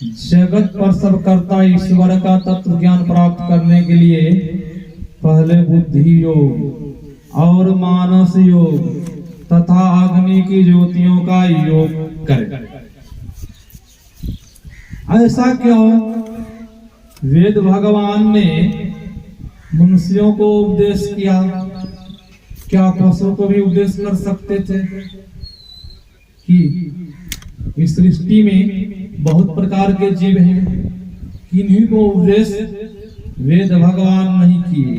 जगत पर सब कर्ता ईश्वर का तत्व ज्ञान प्राप्त करने के लिए पहले बुद्धि योग और मानस योग तथा अग्नि की ज्योतियों का योग करें। ऐसा क्यों? वेद भगवान ने मनुष्यों को उपदेश किया, क्या पशु को भी उपदेश कर सकते थे? कि इस सृष्टि में बहुत प्रकार के जीव हैं, किन्हीं को उपदेश वेद भगवान नहीं किए,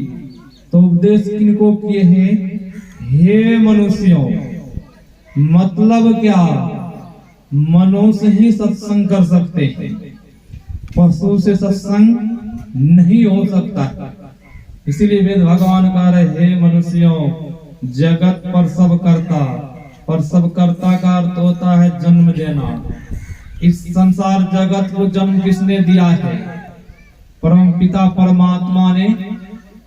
तो उपदेश किनको किए हैं? हे मनुष्यों, मतलब क्या? मनुष्य ही सत्संग कर सकते हैं, पशु से सत्संग नहीं हो सकता। इसीलिए वेद भगवान कह रहे, हे मनुष्यों, जगत पर सब कर्ता, पर सब कर्ता का अर्थ होता है जन्म देना। इस संसार जगत को जन्म किसने दिया है? परम पिता परमात्मा ने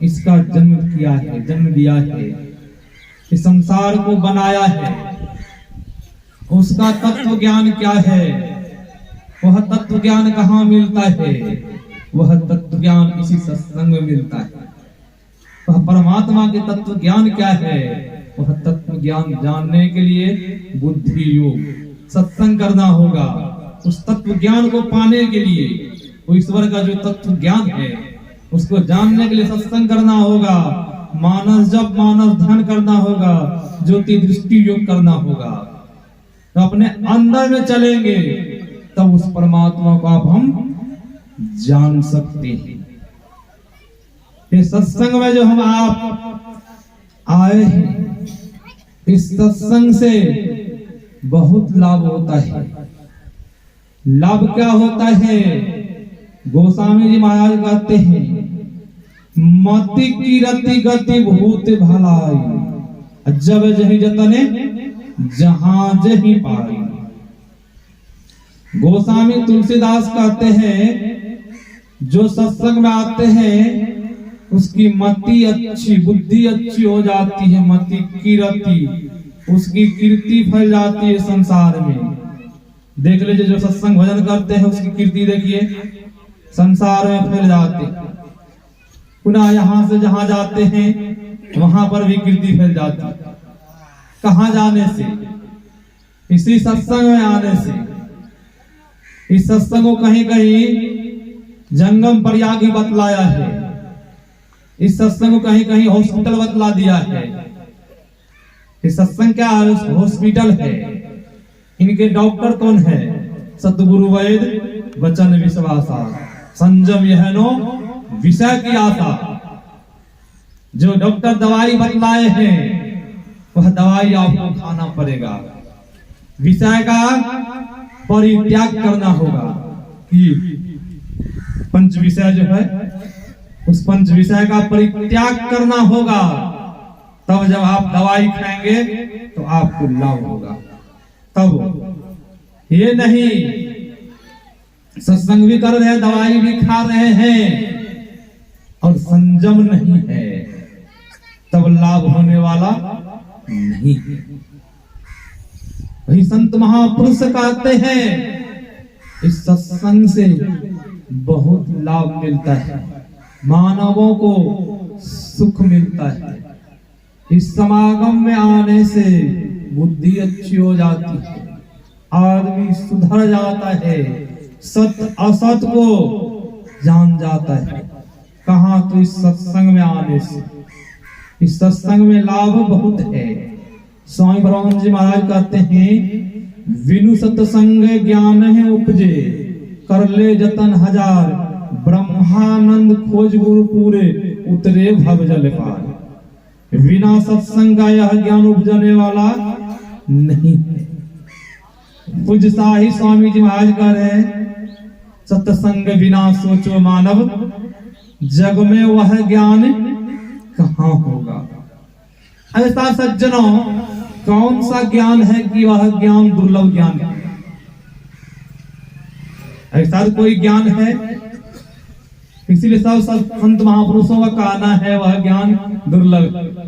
इसका जन्म किया है, जन्म दिया है, इस संसार को बनाया है। उसका तत्व ज्ञान क्या है? वह तत्व ज्ञान कहाँ मिलता है? वह तत्व ज्ञान इसी सत्संग में मिलता है। वह परमात्मा के तत्व ज्ञान क्या है? वह तत्व ज्ञान जानने के लिए बुद्धि योग सत्संग करना होगा। उस तत्व ज्ञान को पाने के लिए, वो ईश्वर का जो तत्व ज्ञान है उसको जानने के लिए सत्संग करना होगा, मानस जप मानस ध्यान करना होगा, ज्योति दृष्टि योग करना होगा। तो अपने अंदर में चलेंगे तब उस परमात्मा को आप हम जान सकते हैं। ये सत्संग में जो हम आप आए हैं, इस सत्संग से बहुत लाभ होता है। लाभ क्या होता है? गोस्वामी जी महाराज कहते हैं, मति की रति गति भूत भलाई, जब जही जतने जहां जही पाई। गोस्वामी तुलसीदास कहते हैं, जो सत्संग में आते हैं उसकी मति अच्छी, बुद्धि अच्छी हो जाती है। मति की रति, उसकी कीर्ति फैल जाती है संसार में। देख लीजिए, जो सत्संग भजन करते हैं उसकी कीर्ति देखिए संसार में फैल जाती है। पुनः यहाँ से जहां जाते हैं वहां पर भी कीर्ति फैल जाती है। कहां जाने से? इसी सत्संग में आने से। इस सत्संग को कहीं कहीं जंगम प्रयागी बतलाया है, इस सत्संग को कहीं कहीं हॉस्पिटल बतला दिया है। इस सत्संग क्या है? हॉस्पिटल है। इनके डॉक्टर कौन है? सतगुरु वैद वचन विश्वासा, संजम यह नो विषय की आशा। जो डॉक्टर दवाई बतलाए हैं वह दवाई आपको खाना पड़ेगा। विषय का परित्याग करना होगा। कि पंच विषय जो है, उस पंच विषय का परित्याग करना होगा, तब जब आप दवाई खाएंगे तो आपको लाभ होगा। तब ये नहीं सत्संग भी कर रहे हैं, दवाई भी खा रहे हैं और संयम नहीं है, तब लाभ होने वाला नहीं है। वही संत महापुरुष कहते हैं, इस सत्संग से बहुत लाभ मिलता है, मानवों को सुख मिलता है। इस समागम में आने से बुद्धि अच्छी हो जाती है, आदमी सुधर जाता है, सत्य असत को जान जाता है। कहाँ? तो इस सत्संग में आने से। इस सत्संग में लाभ बहुत है। स्वामी ब्रह्म जी महाराज कहते हैं, विनु सत्संग ज्ञान है उपजे, कर ले जतन हजार, ब्रह्मानंद खोज गुरु पूरे, उतरे भव जल पार। बिना सत्संग का यह ज्ञान उपजने वाला नहीं है। पूज्य शाही स्वामी जी महाराज कह रहे हैं, सत्संग बिना सोचो मानव, जग में वह ज्ञान कहाँ होगा। ऐसा सज्जनों, कौन सा ज्ञान है कि वह ज्ञान दुर्लभ ज्ञान है? ऐसा कोई ज्ञान है? इसीलिए सब संत महापुरुषों का कहना है, वह ज्ञान दुर्लभ।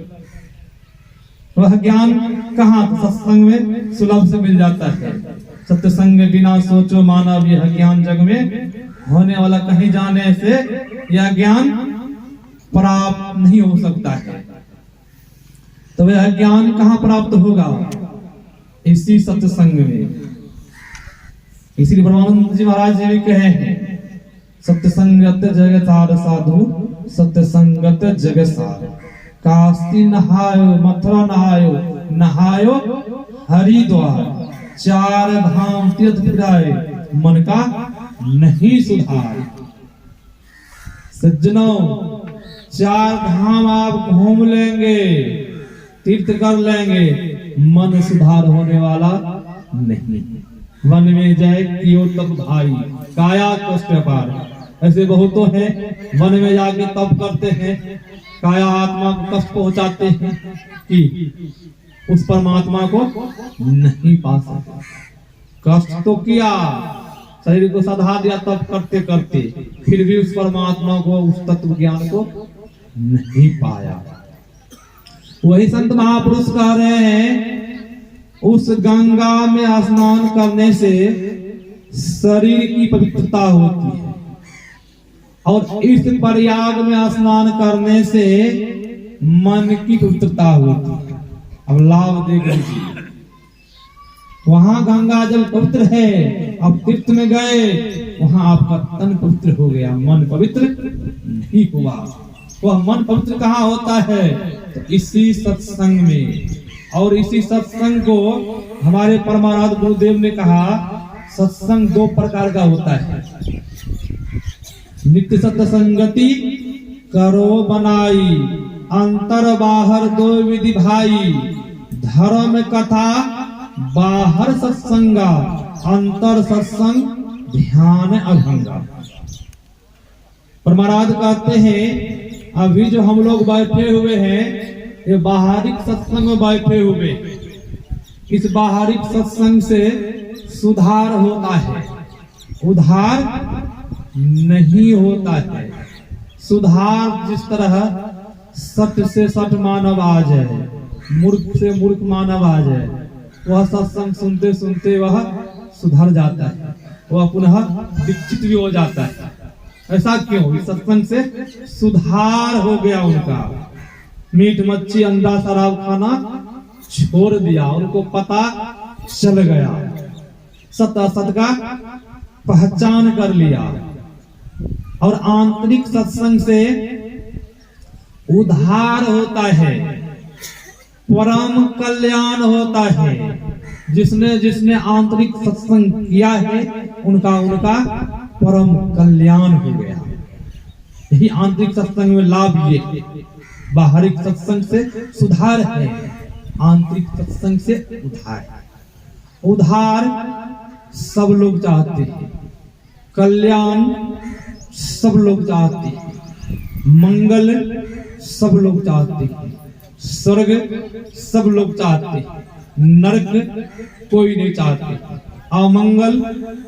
वह ज्ञान कहाँ? सत्संग में सुलभ से मिल जाता है। सत्संग बिना सोचो मानव यह ज्ञान जग में होने वाला, कहीं जाने से यह ज्ञान प्राप्त नहीं हो सकता है। तो यह ज्ञान कहाँ प्राप्त होगा? इसी सत्संग में। इसीलिए ब्रह्मानंद जी महाराज जी भी कहे हैं, सत्संगत जगतार साधु सत्संगत जगसार। काशी नहायो मथुरा नहायो, नहायो हरिद्वार। चार धाम तीर्थ फिराए, मन का नहीं सुधार। सज्जनों, चार धाम आप घूम लेंगे, तीर्थ कर लेंगे, मन सुधार होने वाला नहीं। वन में जाए कियो तप भाई, काया कष्ट पार। ऐसे बहुतों हैं वन में जाके तप करते हैं, काया आत्मा को कष्ट पहुंचाते हैं कि उस परमात्मा को नहीं पा सकते। कष्ट तो किया, शरीर को सधा दिया तप करते करते, फिर भी उस परमात्मा को, उस तत्व ज्ञान को नहीं पाया। वही संत महापुरुष कह रहे हैं, उस गंगा में स्नान करने से शरीर की पवित्रता होती है, और इस प्रयाग में स्नान करने से मन की पवित्रता होती है। अब लाभ देख लीजिए, वहां गंगा जल पवित्र है, अब तीर्थ में गए, वहां आपका तन पवित्र हो गया, मन पवित्र नहीं हुआ। वह मन पवित्र कहाँ होता है? तो इसी सत्संग में। और इसी सत्संग को हमारे परमाराध्य गुरुदेव ने कहा, सत्संग दो प्रकार का होता है। नित्य सत्संगति करो बनाई, अंतर बाहर दो विधि भाई। धर्म कथा बाहर सत्संगा, अंतर सत्संग ध्यान अभंगा। परमाराध्य कहते हैं, अभी जो हम लोग बैठे हुए हैं, ये बाहरिक सत्संग में बैठे हुए। इस बाहरिक सत्संग से सुधार होता है, उधार नहीं होता है। सुधार जिस तरह सत्य से सत्य मानव आ जाए, मूर्ख से मूर्ख मानव आ जाए, वह सत्संग सुनते सुनते वह सुधर जाता है, वह पुनः दीक्षित भी हो जाता है। ऐसा क्यों? इस सत्संग से सुधार हो गया उनका। मीट मच्छी अंडा शराब खाना छोड़ दिया, उनको पता चल गया, सत्य असत का पहचान कर लिया। और आंतरिक सत्संग से उद्धार होता है, परम कल्याण होता है। जिसने जिसने आंतरिक सत्संग किया है, उनका उनका परम कल्याण हो गया। यही आंतरिक सत्संग में लाभ ये, बाहरिक सत्संग से सुधार है, आंतरिक सत्संग से उद्धार। उद्धार सब लोग चाहते हैं, कल्याण सब लोग चाहते हैं, मंगल सब लोग चाहते हैं, स्वर्ग सब लोग चाहते हैं, नरक कोई नहीं चाहते, अमंगल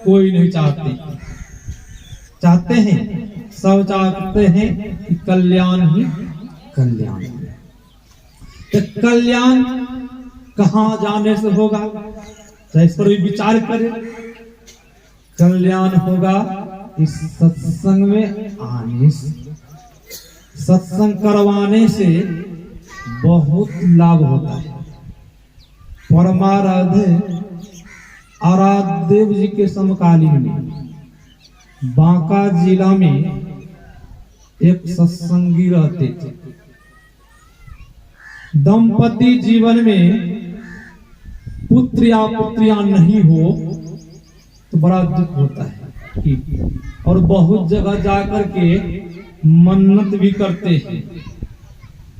कोई नहीं चाहते। चाहते हैं, सब चाहते हैं कि कल्याण ही कल्याण। तो कल्याण कहाँ जाने से होगा? तो इस पर भी विचार करें। कल्याण होगा इस सत्संग में आने से, सत्संग करवाने से बहुत लाभ होता है। परमाराध्य आराध्य देव जी के समकालीन में बांका जिला में एक सत्संगी रहते थे। दंपति जीवन में पुत्र या पुत्रियां नहीं हो तो बड़ा दुख होता है कि, और बहुत जगह जाकर के मन्नत भी करते हैं।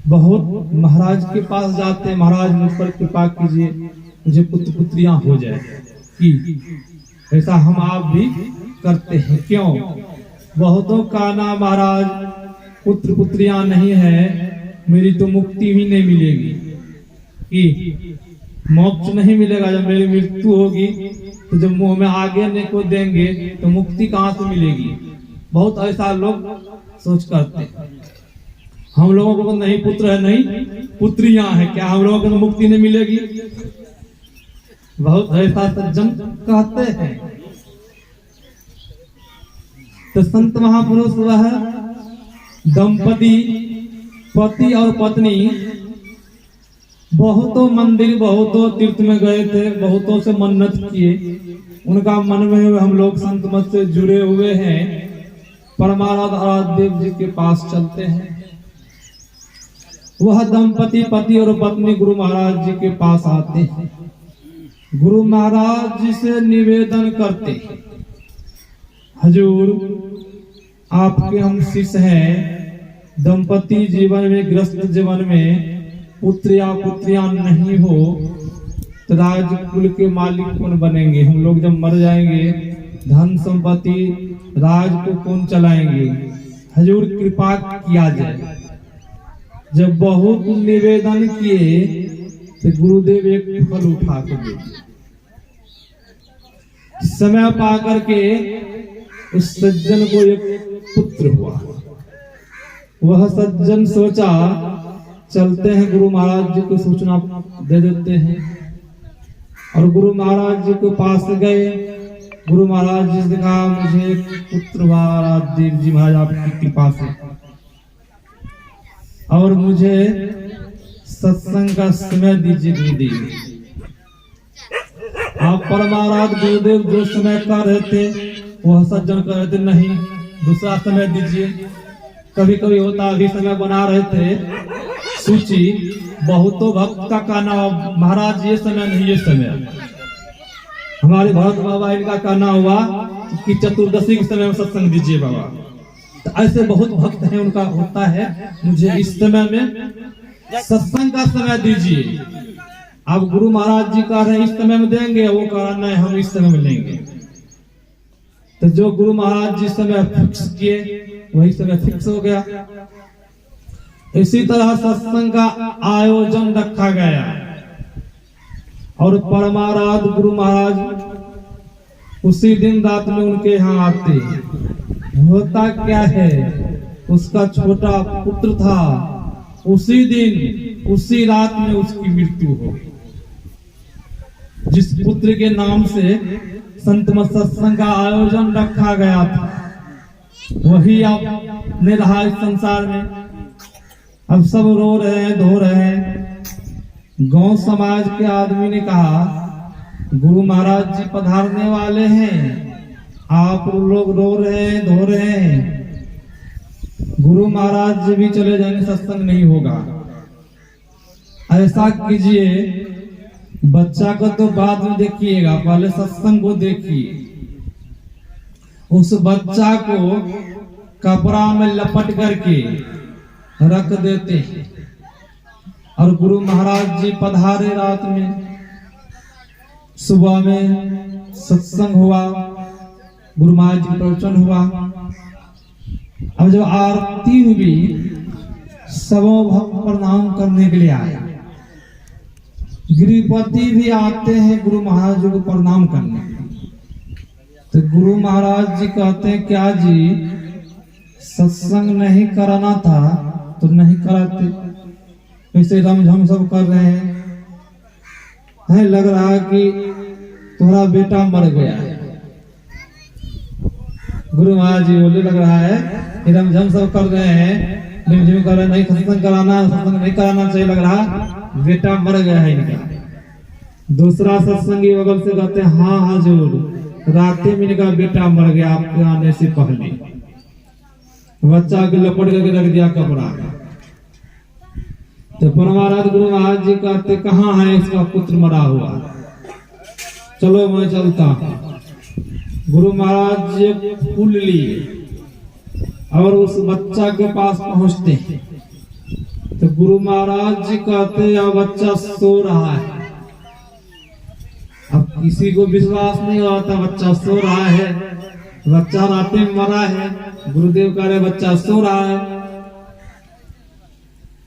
बहुत महाराज के पास जाते हैं, महाराज मुझ पर कृपा कीजिए, मुझे पुत्र पुत्रियां हो जाए कि ऐसा हम आप भी करते हैं। क्यों? बहुतों का नाम महाराज पुत्र पुत्रियां नहीं है, मेरी तो मुक्ति भी नहीं मिलेगी, कि मोक्ष नहीं मिलेगा। जब मेरी मृत्यु होगी तो जब मुंह में आगे नहीं को देंगे तो मुक्ति कहाँ से मिलेगी? बहुत ऐसा लोग सोच करते हैं। हम लोगों को नहीं पुत्र है, नहीं पुत्रियां हैं, क्या हम लोगों को मुक्ति नहीं मिलेगी? बहुत ऐसा सज्जन कहते हैं। तो संत महापुरुष वह दंपति पति और पत्नी बहुतों मंदिर बहुतों तीर्थ में गए थे, बहुतों से मन्नत किए, उनका मन में हम लोग संत मत से जुड़े हुए हैं। परमाराध्य देव जी के पास चलते हैं। वह दंपति पति और पत्नी गुरु महाराज जी के पास आते हैं। गुरु महाराज जी से निवेदन करते हैं, हजूर आपके हम शिष्य हैं। दंपति जीवन में गृहस्थ जीवन में पुत्र या पुत्रियां नहीं हो तो राजकुल के मालिक कौन बनेंगे? हम लोग जब मर जाएंगे धन संपत्ति राज को कौन चलाएंगे? हजूर कृपा किया जाए। जब बहुत निवेदन किए तो गुरुदेव एक फल उठा के दे। समय पा करके उस सज्जन को एक पुत्र हुआ। वह सज्जन सोचा चलते हैं गुरु महाराज जी को सूचना दे देते हैं, और गुरु महाराज जी के पास गए। गुरु महाराज जी से कहा मुझे एक पुत्र हुआ देव जी महाराज आपकी कृपा से, और मुझे सत्संग का समय दीजिए गुरुदेव। आप परमाराध्य गुरुदेव जो समय कर रहे थे वह सज्जन कर रहे थे, नहीं दूसरा समय दीजिए। कभी कभी होता अभी समय बना रहे थे सूची, बहुतों भक्त का कहना महाराज ये समय नहीं ये समय। हमारे भरत बाबा इनका कहना हुआ कि चतुर्दशी के समय में सत्संग दीजिए बाबा। तो ऐसे बहुत भक्त हैं, उनका होता है मुझे इस समय में सत्संग का समय दीजिए। अब गुरु महाराज जी कह रहे हैं इस समय में देंगे, वो कह रहा नहीं हम इस समय में लेंगे। तो जो गुरु महाराज जी समय फिक्स किए वही समय फिक्स हो गया। इसी तरह सत्संग का आयोजन रखा गया, और परमाराध्य गुरु महाराज उसी दिन रात में उनके यहाँ आते। होता क्या है, उसका छोटा पुत्र था, उसी दिन उसी रात में उसकी मृत्यु हो गई। जिस पुत्र के नाम से संत मत सत्संग का आयोजन रखा गया था वही अब ने रहा इस संसार में। अब सब रो रहे हैं धो रहे हैं। गांव समाज के आदमी ने कहा गुरु महाराज जी पधारने वाले हैं, आप लोग रो रहे हैं धो रहे हैं। गुरु महाराज जी भी चले जाएंगे, सत्संग नहीं होगा। ऐसा कीजिए, बच्चा को तो बाद में देखिएगा, पहले सत्संग को देखिए। उस बच्चा को कपड़ा में लपट करके रख देते हैं, और गुरु महाराज जी पधारे रात में। सुबह में सत्संग हुआ, गुरु महाराज जी प्रवचन हुआ। अब जब आरती हुई सबों भक्त प्रणाम करने के लिए आए। गिरिपति भी आते हैं गुरु महाराज जी को प्रणाम करने। तो गुरु महाराज जी कहते हैं क्या जी सत्संग नहीं कराना था तो नहीं कराते, वैसे रमझम सब कर रहे हैं। लग रहा है कि तुम्हारा बेटा मर गया है। गुरु महाराज जी बोले लग रहा है कि रमझम सब कर रहे हैं, झिम कर रहे हैं, नहीं सत्संग कराना, सत्संग नहीं कराना चाहिए, लग रहा बेटा मर गया है इनका। दूसरा सत्संगी बगल से कहते हैं हाँ हजूर राते में इनका बेटा मर गया आपके आने से पहले। बच्चा के लपट करके रख दिया कपड़ा। तो परमाराध्य गुरु महाराज जी कहते कहाँ है इसका पुत्र मरा हुआ, चलो मैं चलता हूँ। गुरु महाराज जी फूल लिए और उस बच्चा के पास पहुंचते हैं। तो गुरु महाराज जी कहते यह बच्चा सो रहा है। अब किसी को विश्वास नहीं होता बच्चा सो रहा है, बच्चा रात में मरा है। गुरुदेव कह रहे बच्चा सो रहा है।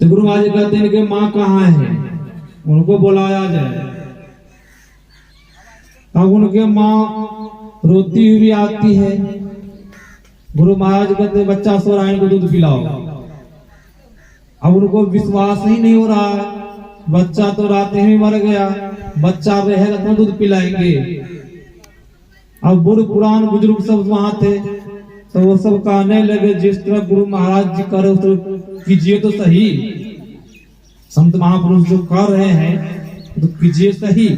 तो गुरु महाराज जी कहते हैं इनके माँ कहाँ है, उनको बुलाया जाए। अब उनके माँ रोती हुई आती है। गुरु महाराज कहते बच्चा सो रहा है, इनको दूध पिलाओ। अब उनको विश्वास ही नहीं हो रहा है, बच्चा तो रात में मर गया, बच्चा रहेगा तो दूध पिलाएंगे। अब बुढ़ पुरान बुजुर्ग सब वहां थे, तो वो सब कहने लगे जिस तरह गुरु महाराज जी कर रहे उस तरह कीजिए तो सही, संत महापुरुष जो कर रहे हैं तो कीजिए सही।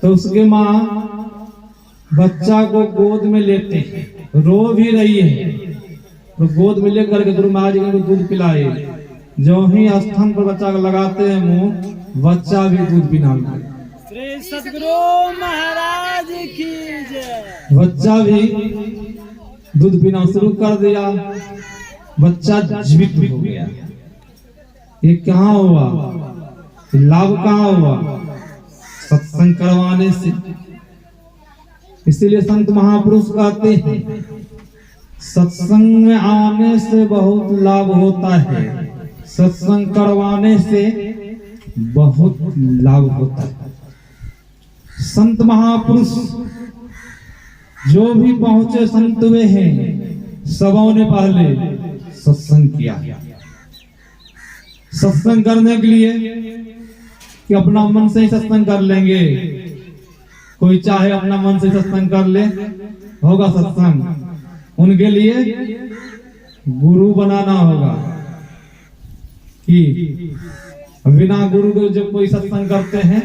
तो उसके माँ बच्चा को गोद में लेते हैं, रो भी रही है, तो गोद में लेकर के गुरु महाराज जी को दूध पिलाए। जो ही स्तन पर बच्चा को लगाते हैं मुंह, बच्चा भी दूध पीना लगा। श्री सद्गुरु महाराज की जय। बच्चा भी दूध पीना शुरू कर दिया, बच्चा जीवित हो गया। ये कहाँ हुआ? लाभ कहाँ हुआ? सत्संग करवाने से। इसीलिए संत महापुरुष कहते हैं सत्संग में आने से बहुत लाभ होता है, सत्संग करवाने से बहुत लाभ होता है। संत महापुरुष जो भी पहुंचे संत वे हैं, सबों ने पहले सत्संग किया। सत्संग करने के लिए कि अपना मन से ही सत्संग कर लेंगे, कोई चाहे अपना मन से सत्संग कर ले, होगा सत्संग। उनके लिए गुरु बनाना होगा कि बिना गुरु के जो कोई सत्संग करते हैं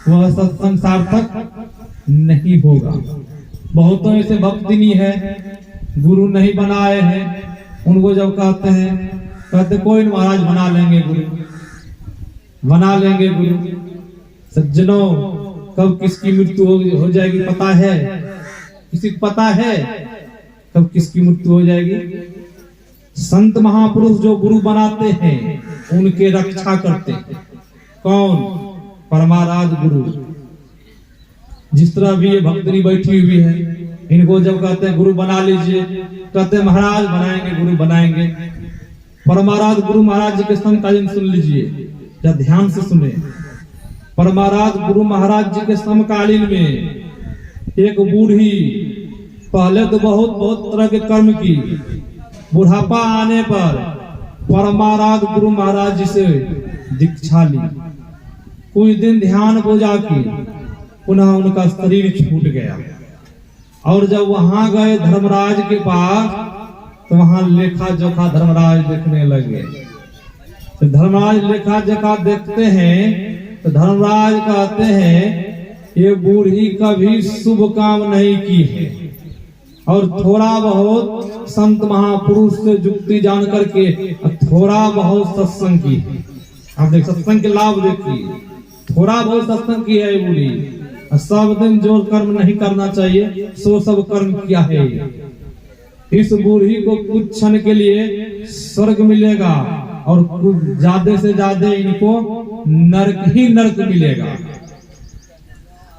वह सत्संग सार्थक नहीं होगा। बहुतों ऐसे भक्ति नहीं है, गुरु नहीं बनाए हैं, उनको जब कहते कोई महाराज बना लेंगे गुरु, बना लेंगे गुरु। सज्जनों, कब किसकी मृत्यु हो जाएगी पता है? किसी को पता है कब किसकी मृत्यु हो जाएगी? संत महापुरुष जो गुरु बनाते हैं उनके रक्षा करते हैं। कौन? परमाराध गुरु। जिस तरह भी ये भक्तनी बैठी हुई है, इनको जब कहते हैं गुरु बना लीजिए, कहते हैं महाराज बनाएंगे, गुरु बनाएंगे। परमाराध गुरु महाराज जी के समकालीन सुन लीजिए, या ध्यान से सुने। परमाराध गुरु महाराज जी के समकालीन में एक बूढ़ी पहले तो बहुत तरह के कर्म की, बुढ़ापा आने पर परमाराध गुरु महाराज जी से दीक्षा ली। कुछ दिन ध्यान पूजा की, पुनः उनका शरीर छूट गया। और जब वहां गए धर्मराज के पास, तो वहां लेखा जोखा धर्मराज देखने लगे। तो धर्मराज लेखा जोखा देखते हैं, तो धर्मराज कहते हैं ये बूढ़ी कभी शुभ काम नहीं की है, और थोड़ा बहुत संत महापुरुष से जुक्ति जान करके थोड़ा बहुत सत्संग की है। आप देख सत्संग के लाभ देखिए, थोड़ा बहुत सत्संग की है बूढ़ी। सब दिन जो कर्म नहीं करना चाहिए सो सब कर्म किया है। इस बूढ़ी को कुछ क्षण के लिए स्वर्ग मिलेगा, और ज्यादा से ज्यादा इनको नरक ही नरक मिलेगा।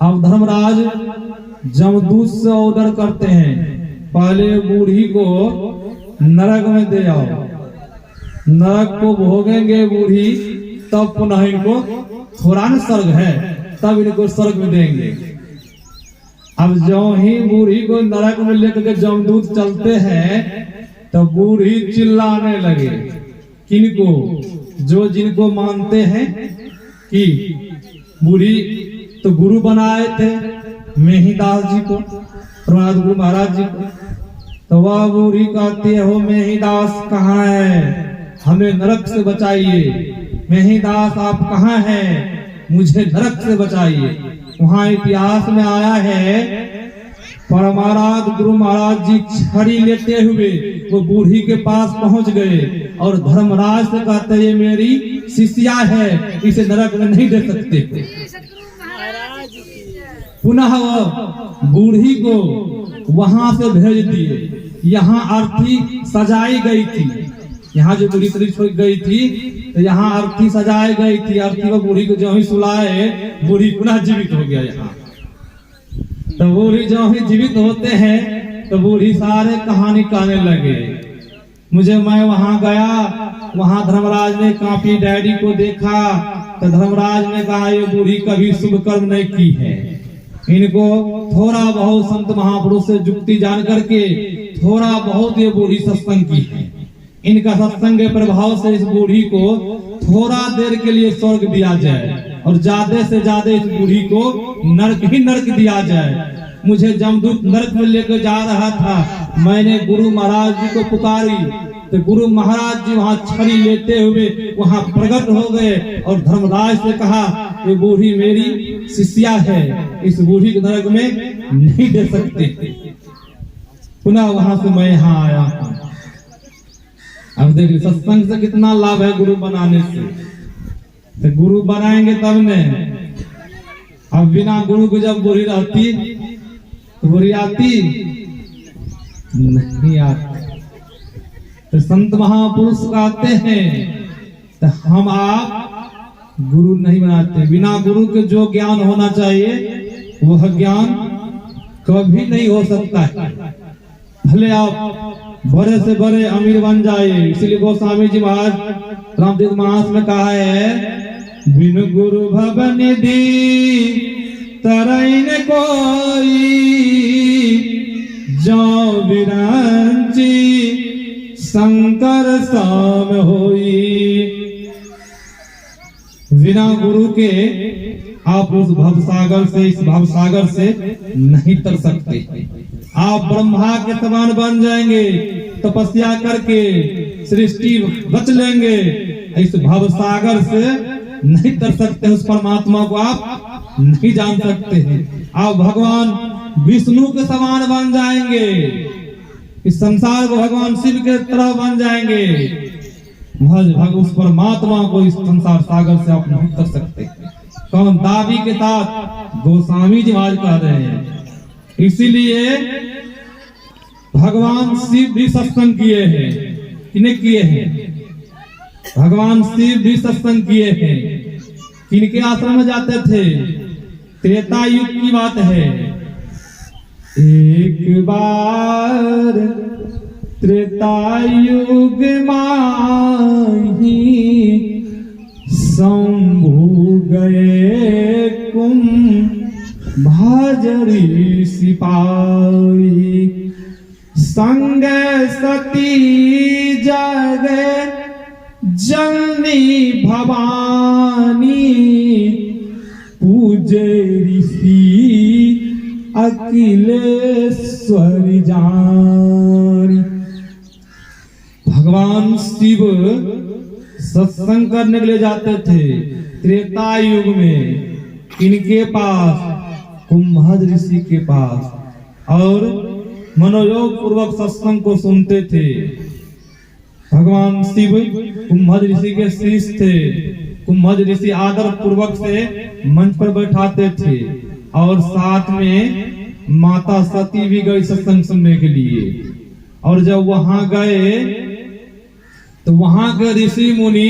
अब धर्मराज जमदूत से ऑर्डर करते हैं, पहले बूढ़ी को नरक में दे आओ, नरक को भोगेंगे बूढ़ी, तब पुनः इनको थोड़ा न स्वर्ग है, तब इनको स्वर्ग में देंगे। अब जो ही बूढ़ी को नरक में लेकर के जमदूत चलते हैं, तो बूढ़ी चिल्लाने लगे। किनको? जो जिनको मानते हैं कि बूढ़ी तो गुरु बनाए थे मेहीदास जी को, प्रणाद गुरु महाराज जी को, तो वह बूढ़ी कहती है हो मेहीदास कहाँ है, हमें नरक से बचाइए। मेहीदास आप कहाँ हैं, मुझे नरक से बचाइए। वहां इतिहास में आया है परमाराध गुरु महाराज जी छड़ी लेते हुए वो बूढ़ी के पास पहुंच गए, और धर्मराज से कहते ये मेरी शिष्या है, इसे नरक में नहीं दे सकते। पुनः वो बूढ़ी को वहां से भेज दिए। यहाँ अर्थी सजाई गई थी, यहाँ जो बूढ़ी शरीर छोड़ गई थी, तो यहाँ अर्थी सजाई गई थी। अर्थी को बूढ़ी को जो ही सुलाए, बूढ़ी पुनः जीवित हो गया। यहाँ तो बूढ़ी जो ही जीवित होते हैं, तो बूढ़ी सारे कहानी कहने लगे। मैं वहां गया, वहां धर्मराज ने काफी डैडी को देखा, तो धर्मराज ने कहा ये बूढ़ी कभी शुभ कर्म नहीं की है, इनको थोड़ा बहुत संत महापुरुष से जुक्ति जान करके थोड़ा बहुत ये बूढ़ी सत्संग की है। इनका सत्संग के प्रभाव से इस बूढ़ी को थोड़ा देर के लिए स्वर्ग दिया जाए। और ज्यादा से ज्यादा इस बूढ़ी को नरक ही नरक दिया जाए। मुझे जमदूत नरक में लेकर जा रहा था, मैंने गुरु महाराज जी को पुकारी तो गुरु महाराज जी वहाँ छड़ी लेते हुए वहाँ प्रकट हो गए और धर्मराज से कहा ये बूढ़ी मेरी शिष्या है, इस बूढ़ी को नरक में नहीं दे सकते। पुनः वहां से मैं यहाँ आया हूँ। अब देखिए सत्संग से कितना लाभ है गुरु बनाने से। तो गुरु बनाएंगे तब ने, अब बिना गुरु को जब बूढ़ी रहती तो बुरी आती नहीं आती। तो संत महापुरुष कहते हैं तो हम आप गुरु नहीं बनाते। बिना गुरु के जो ज्ञान होना चाहिए वह ज्ञान कभी नहीं हो सकता है। भले आप बड़े से बड़े अमीर बन जाए, इसलिए गोस्वामी जी महाराज रामतीर्थ मास में कहा है बिन गुरु भवन दी तरैन कोई जो विरंची शंकर साम होई। बिना गुरु के आप उस भवसागर से, इस भवसागर से नहीं तर सकते। आप ब्रह्मा के समान बन जाएंगे, तपस्या करके सृष्टि रच लेंगे, इस भवसागर से नहीं तर सकते। उस परमात्मा को आप नहीं जान सकते हैं। आप भगवान विष्णु के समान बन जाएंगे, इस संसार को भगवान शिव के तरह बन जाएंगे, उस परमात्मा को इस संसार सागर से आप नहीं कर सकते। कौन दावी के साथ गोस्वामी जी महाराज कह रहे हैं। इसीलिए भगवान शिव भी सत्संग किए हैं। किन्हें किए हैं? भगवान शिव भी सत्संग किए हैं। किनके आश्रम में जाते थे? त्रेता युग की बात है। एक बार त्रेता युग माही शंभु गए कुंभजरी सिपाही, संग सती जगे जननी भवानी, पूजे ऋषि अखिलेश्वर जानी। भगवान शिव सत्संग करने के लिए जाते थे त्रेता युग में। इनके पास? कुंभज ऋषि के पास। और मनोयोग पूर्वक सत्संग को सुनते थे। भगवान शिव कुंभज ऋषि के शिष्य थे। कुंभज ऋषि आदर पूर्वक से मंच पर बैठाते थे और साथ में माता सती भी गई सत्संग सुनने के लिए। और जब वहां गए तो वहां के ऋषि मुनि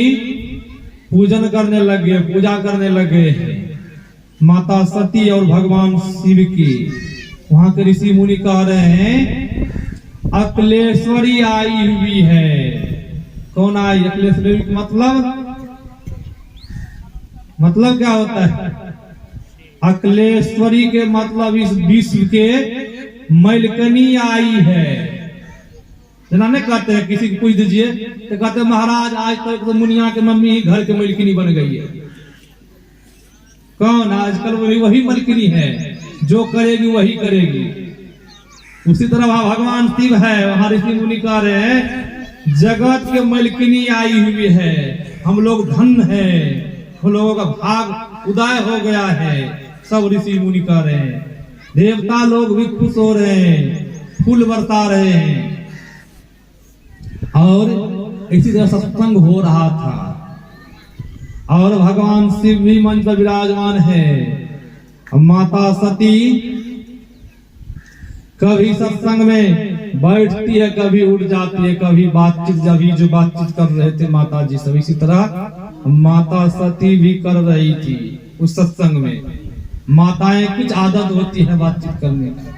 पूजन करने लगे, पूजा करने लगे माता सती और भगवान शिव की। वहां के ऋषि मुनि कह रहे हैं अखिलेश्वरी आई हुई है। कौन आई? अखिलेश्वरी मतलब क्या होता है? अखिलेश्वरी के मतलब इस विश्व के मलकनी आई है। जना नहीं कहते हैं, किसी को पूछ दीजिए तो कहते हैं महाराज आज तक तो मुनिया के मम्मी ही घर के मलकिनी बन गई है। कौन? आजकल वही मलकिनी है, जो करेगी वही करेगी। उसी तरह भगवान शिव है। वहां ऋषि मुनि कह रहे हैं जगत के मलकिनी आई हुई है। हम लोग धन है, हम लोगों का भाग उदय हो गया है। सब ऋषि मुनि कह रहे हैं। देवता लोग भी खुश हो रहे हैं, फूल बरसा रहे हैं। और इसी तरह सत्संग हो रहा था। और भगवान शिव भी मंच पर विराजमान है। माता सती कभी सत्संग में बैठती है, कभी उठ जाती है, कभी बातचीत, जो बातचीत कर रहे थे माता जी सब, इसी तरह माता सती भी कर रही थी उस सत्संग में। माताएं कुछ आदत होती है बातचीत करने की।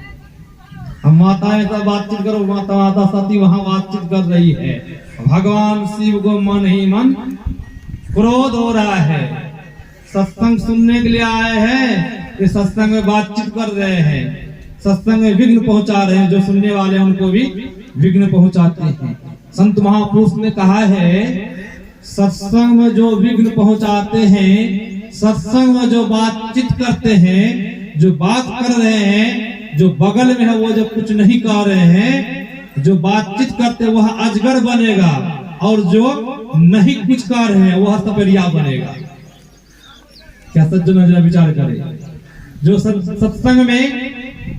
अब माताएं सब बातचीत करो, माता सती वहां बातचीत कर रही है। भगवान शिव को मन ही मन क्रोध हो रहा है। सत्संग सुनने के लिए आए हैं, ये सत्संग में बातचीत कर रहे हैं, सत्संग में विघ्न पहुंचा रहे हैं। जो सुनने वाले हैं उनको भी विघ्न पहुंचाते हैं। संत महापुरुष ने कहा है सत्संग में जो विघ्न पहुंचाते हैं सत्संग में जो बातचीत करते हैं, जो बात कर रहे हैं, जो बगल में है वो जो कुछ नहीं कह रहे हैं, जो बातचीत करते वह अजगर बनेगा, और जो नहीं कुछ कह रहे हैं वह सपेरिया बनेगा। क्या सज्जन जरा विचार करें। जो सत्संग में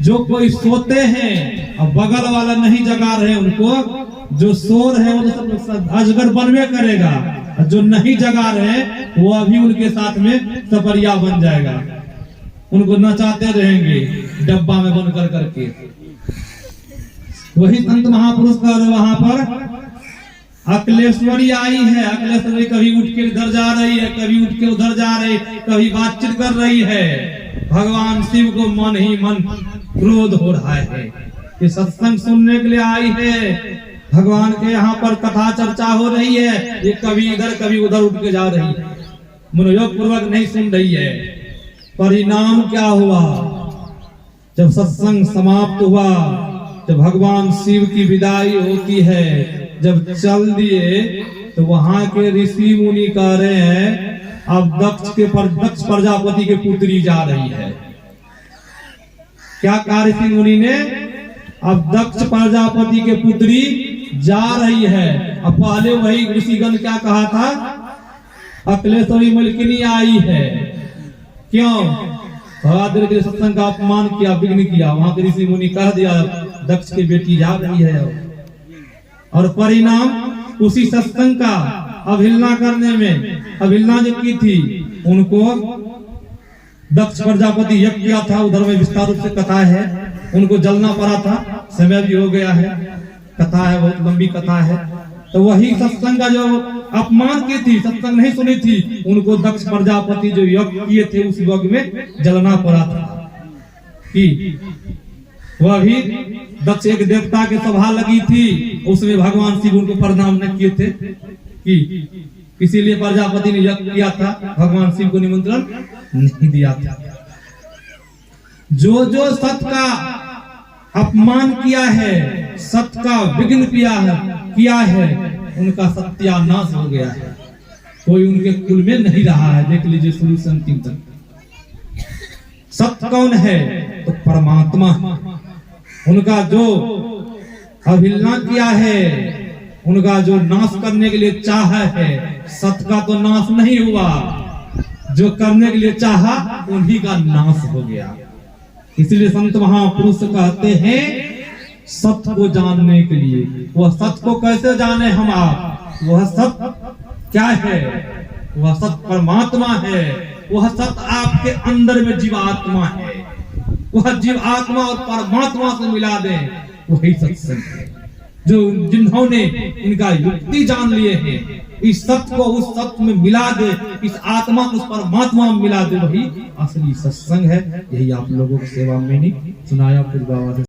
जो कोई सोते हैं और बगल वाला नहीं जगा रहे उनको, जो सो रहे हैं वो सब अजगर बनवे करेगा, और जो नहीं जगा रहे वो अभी उनके साथ में सपरिया बन जाएगा, उनको नचाते रहेंगे डब्बा में बंद कर करके। वही संत महापुरुष का वहां पर अकलेश्वरी आई है। अकलेश्वरी कभी उठ के इधर जा रही है, कभी उठ के उधर जा रही, कभी बातचीत कर रही है। भगवान शिव को मन ही मन क्रोध हो रहा है कि सत्संग सुनने के लिए आई है, भगवान के यहाँ पर कथा चर्चा हो रही है, ये कभी इधर कभी उधर उठ के जा रही है, मनोयोग पूर्वक नहीं सुन रही है। परिणाम क्या हुआ? जब सत्संग समाप्त हुआ, जब भगवान शिव की विदाई होती है, जब चल दिए, तो वहां के ऋषि मुनि कह रहे हैं अब दक्ष प्रजापति के पुत्री जा रही है। क्या कहा ऋषि मुनि ने? अब दक्ष प्रजापति के पुत्री जा रही है। अब पहले वही ऋषिगण क्या कहा था? अकलेश्वरी मलकिनी आई है। क्यों? बहादुर के सत्संग का अपमान किया, विघ्न किया। वहां के ऋषि मुनि कह दिया दक्ष की बेटी जा रही है, और परिणाम उसी सत्संग का अवहेलना करने में, अवहेलना जो की थी, उनको दक्ष प्रजापति यज्ञ किया था, उधर में विस्तार रूप से कथा है, उनको जलना पड़ा था। समय भी हो गया है, कथा है, बहुत लंबी कथा है। तो वही सत्संग का जो अपमान की थी, सत्संग नहीं सुनी थी, उनको दक्ष प्रजापति जो यज्ञ किए थे उस यज्ञ में जलना पड़ा था। कि वह भी दक्ष एक देवता की सभा लगी थी, उसमें भगवान शिव उनको प्रणाम न किए थे, कि इसीलिए प्रजापति ने यज्ञ किया था, भगवान शिव को निमंत्रण नहीं दिया था। जो जो सत्य का अपमान किया है, सत्य का विघ्न किया है, उनका सत्यानाश हो गया है। कोई उनके कुल में नहीं रहा है। देख लीजिए शुरू से अंतिम तक। सत्य कौन है? तो परमात्मा। उनका जो अवहेलना किया है, उनका जो नाश करने के लिए चाहा है, सत्य का तो नाश नहीं हुआ, जो करने के लिए चाहा उन्हीं का नाश हो गया। इसलिए संत महापुरुष कहते हैं सत्य को जानने के लिए। वह सत्य को कैसे जाने हम आप? वह सत्य क्या है? वह सत्य परमात्मा है। वह सत्य आपके अंदर में जीवात्मा है। वह जीवात्मा और परमात्मा से मिला दे, वही सत्संग है। जो जिन्होंने इनका युक्ति जान लिए हैं, इस सत्य को उस सत्य में मिला दे, इस आत्मा को उस परमात्मा में मिला दे, वही असली सत्संग है। यही आप लोगों की सेवा में नहीं सुनाया फिर बाबा।